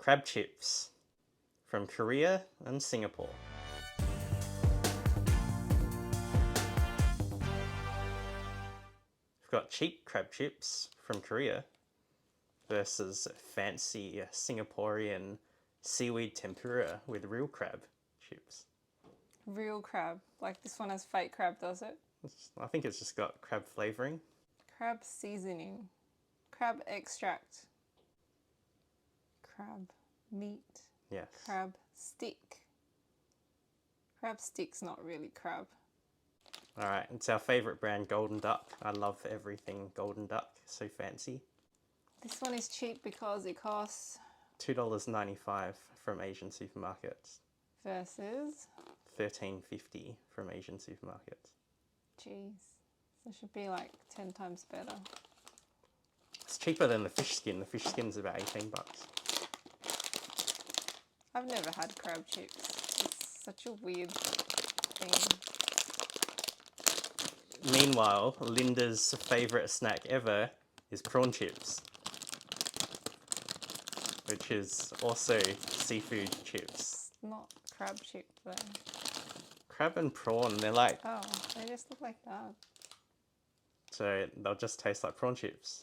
crab chips from Korea and Singapore. We've got cheap crab chips from Korea versus fancy Singaporean seaweed tempura with real crab chips. Real crab. Like this one has fake crab, does it? I think it's just got crab flavouring. Crab seasoning. Crab extract. Crab meat. Yes. Crab stick. Crab stick's not really crab. Alright, it's our favourite brand, Golden Duck. I love everything Golden Duck, so fancy. This one is cheap because it costs $2.95 from Asian supermarkets. versus, $13.50 from Asian supermarkets. jeez, so it should be like 10 times better. It's cheaper than the fish skin. The fish skin's about $18. I've never had crab chips. It's such a weird thing. Meanwhile, Linda's favourite snack ever is prawn chips, which is also seafood chips. It's not crab chip though. Crab and prawn, they're like, Oh, they just look like that. so they'll just taste like prawn chips.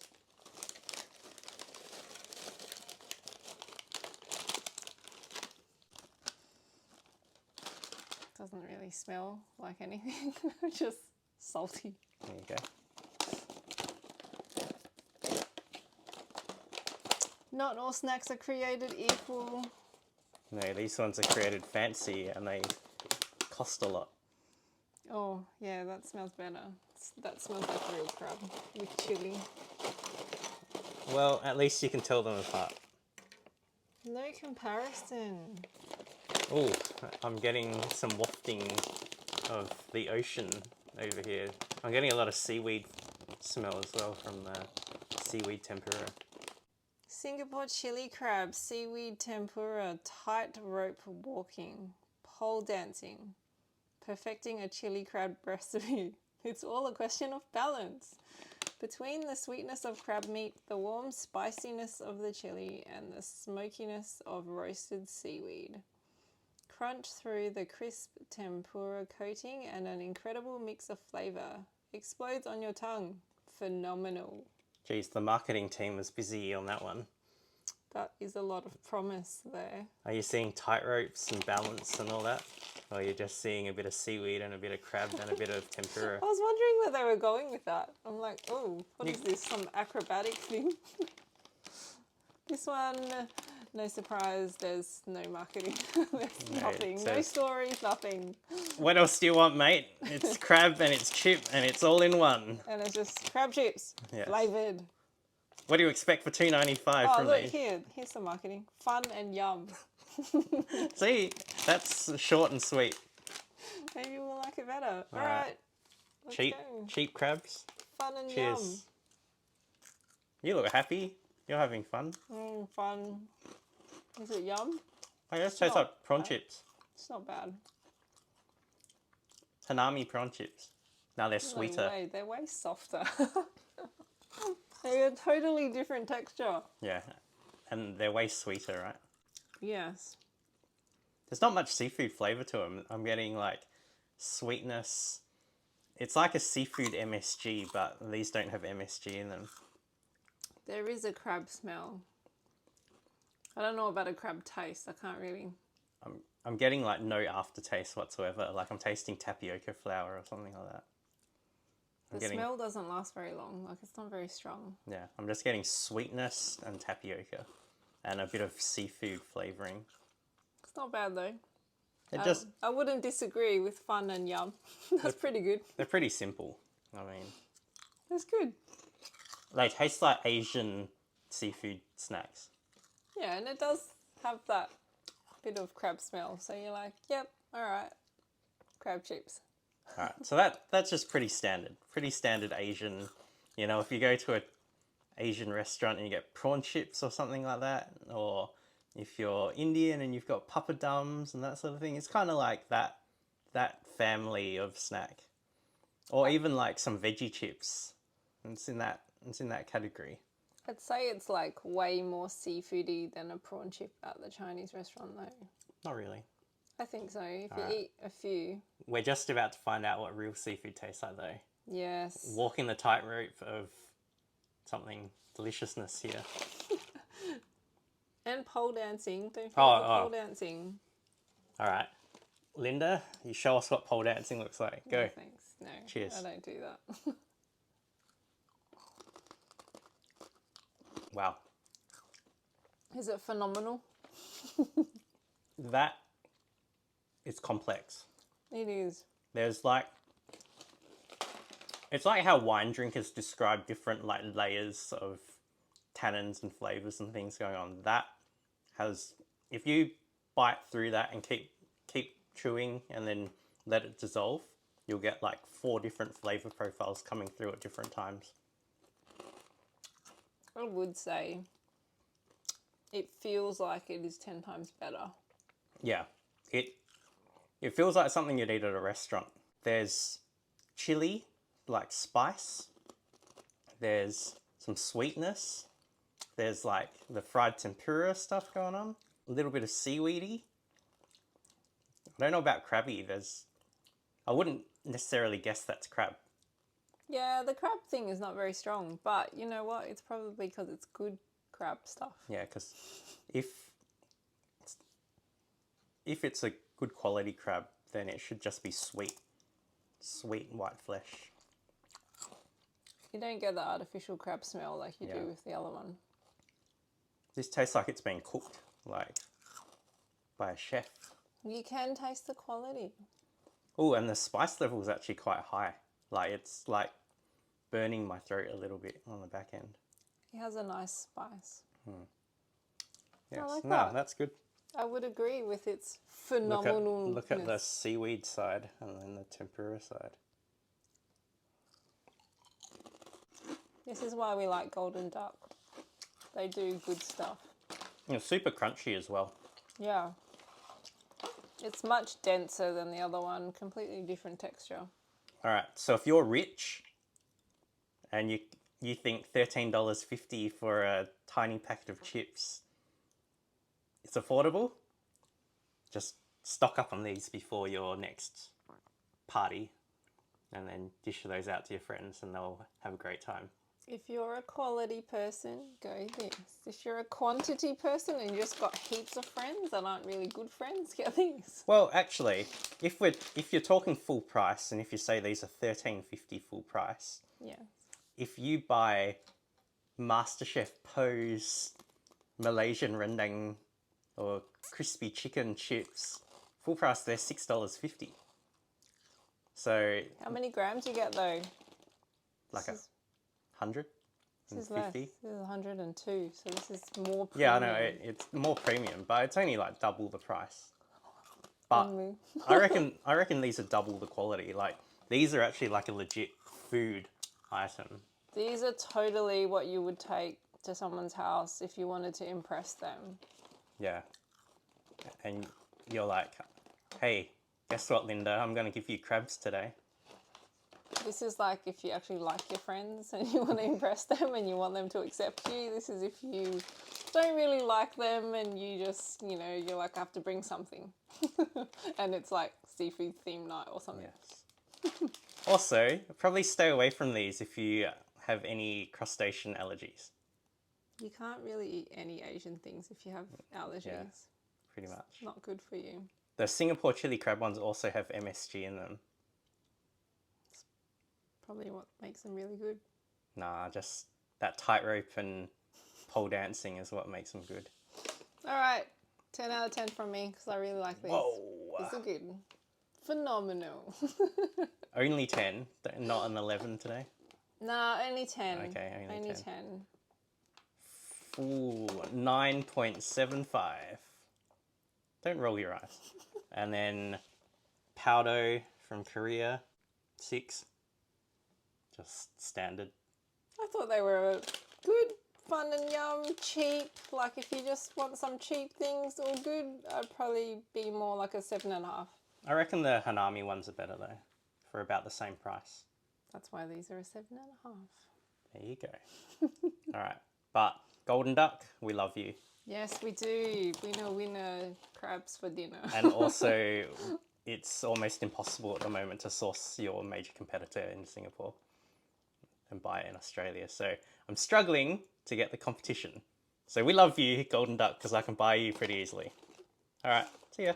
Doesn't really smell like anything. Just salty. There you go. Not all snacks are created equal. No, these ones are created fancy and they cost a lot. Oh, yeah, that smells better. That smells like real crab with chili. Well, at least you can tell them apart. No comparison. Oh, I'm getting some wafting of the ocean over here. I'm getting a lot of seaweed smell as well from the seaweed tempura. Singapore chili crab, seaweed tempura, tight rope walking, pole dancing, perfecting a chili crab recipe. It's all a question of balance. Between the sweetness of crab meat, the warm spiciness of the chili, and the smokiness of roasted seaweed. Crunch through the crisp tempura coating and an incredible mix of flavour. Explodes on your tongue. Phenomenal. Geez, the marketing team was busy on that one. That is a lot of promise there. Are you seeing tight ropes and balance and all that? Or are you just seeing a bit of seaweed and a bit of crab and a bit of tempura? I was wondering where they were going with that. I'm like, oh, what is this? Some acrobatic thing? This one, no surprise, there's no marketing. There's nothing. it No says- stories, nothing. What else do you want, mate? It's crab and it's chip and it's all in one. And it's just crab chips, Yes. flavoured. What do you expect for $2.95 Oh, from look, these? here's some marketing. Fun and yum. See, that's short and sweet. Maybe we'll like it better. All Alright. right. Let's Cheap, go. cheap crabs. Fun and yum. Cheers. You look happy. You're having fun. Fun. Is it yum? I guess tastes not like prawn bad. chips. It's not bad. Hanami prawn chips. Now they're No sweeter. way, they're way softer. They're a totally different texture. Yeah, and they're way sweeter, right? Yes. There's not much seafood flavour to them. I'm getting like sweetness. It's like a seafood MSG, but these don't have MSG in them. There is a crab smell. I don't know about a crab taste. I can't really. I'm getting like no aftertaste whatsoever. Like I'm tasting tapioca flour or something like that. The smell doesn't last very long. Like it's not very strong. Yeah, I'm just getting sweetness and tapioca and a bit of seafood flavouring. It's not bad though. I I wouldn't disagree with fun and yum. That's pretty good. They're pretty simple. I mean, That's good. they taste like Asian seafood snacks. Yeah, and it does have that bit of crab smell. So you're like, yep, all right, crab chips. Alright, so that's just pretty standard Asian. You know, if you go to an Asian restaurant and you get prawn chips or something like that, or if you're Indian and you've got papadums and that sort of thing, it's kind of like that family of snack. Or even like some veggie chips. It's in that category. I'd say it's like way more seafoody than a prawn chip at the Chinese restaurant, though. Not really. I think so. If you Alright. eat a few, We're just about to find out what real seafood tastes like, though. yes. Walking the tightrope of something deliciousness here. And pole dancing. Don't forget Oh, the oh. pole dancing. All right, Linda, you show us what pole dancing looks like. Go. No, thanks. No. Cheers. I don't do that. Wow. Is it phenomenal? That is complex. It is. There's like, it's like how wine drinkers describe different like layers of tannins and flavors and things going on. That has, if you bite through that and keep chewing and then let it dissolve, you'll get like 4 different flavor profiles coming through at different times. I would say it feels like it is 10 times better. Yeah, it feels like something you'd eat at a restaurant. There's chili, like spice. There's some sweetness. There's like the fried tempura stuff going on. A little bit of seaweedy. I don't know about crabby. I wouldn't necessarily guess that's crab. Yeah, the crab thing is not very strong, but you know what? It's probably because it's good crab stuff. Yeah, because if it's a good quality crab, then it should just be sweet white flesh. You don't get the artificial crab smell like you Yeah. do with the other one. This tastes like it's been cooked, like by a chef. You can taste the quality. Oh, and the spice level is actually quite high. Like it's like burning my throat a little bit on the back end. It has a nice spice. Yes. like No, that. that's good. I would agree with its Look phenomenal. at the seaweed side and then the tempura side. This is why we like Golden Duck. They do good stuff. It's super crunchy as well. Yeah. It's much denser than the other one. Completely different texture. All right, so if you're rich and you think $13.50 for a tiny packet of chips, it's affordable, just stock up on these before your next party and then dish those out to your friends and they'll have a great time. If you're a quality person, go this. If you're a quantity person and you just got heaps of friends that aren't really good friends, get these. Well, actually, if you're talking full price and if you say these are $13.50 full price, Yeah. if you buy MasterChef Po's Malaysian rendang or crispy chicken chips, full price they're $6.50. So How many grams you get though? like This is- 100 This is and less. 50. This is 102, so this is more premium. Yeah, I know it's more premium, but it's only like double the price. But Only. I reckon these are double the quality. Like these are actually like a legit food item. These are totally what you would take to someone's house if you wanted to impress them. Yeah. And you're like, hey, guess what, Linda? I'm going to give you crabs today. This is like if you actually like your friends and you want to impress them and you want them to accept you. This is if you don't really like them and you just, you're like, I have to bring something. And it's like seafood theme night or something. Yes. Also, probably stay away from these if you have any crustacean allergies. You can't really eat any Asian things if you have allergies. Yeah. Pretty much. Not good for you. The Singapore chili crab ones also have MSG in them. Probably what makes them really good. Nah, just that tightrope and pole dancing is what makes them good. All right. 10 out of 10 from me because I really like these. Whoa! These are good. Phenomenal. Only 10, not an 11 today. Nah, only 10. Okay, only 10. 10. Ooh, 9.75. Don't roll your eyes. And then Powdo from Korea, 6. Just standard. I thought they were good, fun and yum, cheap. Like if you just want some cheap things all good, I'd probably be more like a 7.5. I reckon the Hanami ones are better though, for about the same price. That's why these are a 7.5. There you go. All right. But Golden Duck, we love you. Yes, we do. Winner, crabs for dinner. And also, it's almost impossible at the moment to source your major competitor in Singapore and buy it in Australia. So I'm struggling to get the competition. So we love you, Golden Duck, because I can buy you pretty easily. All right, see ya.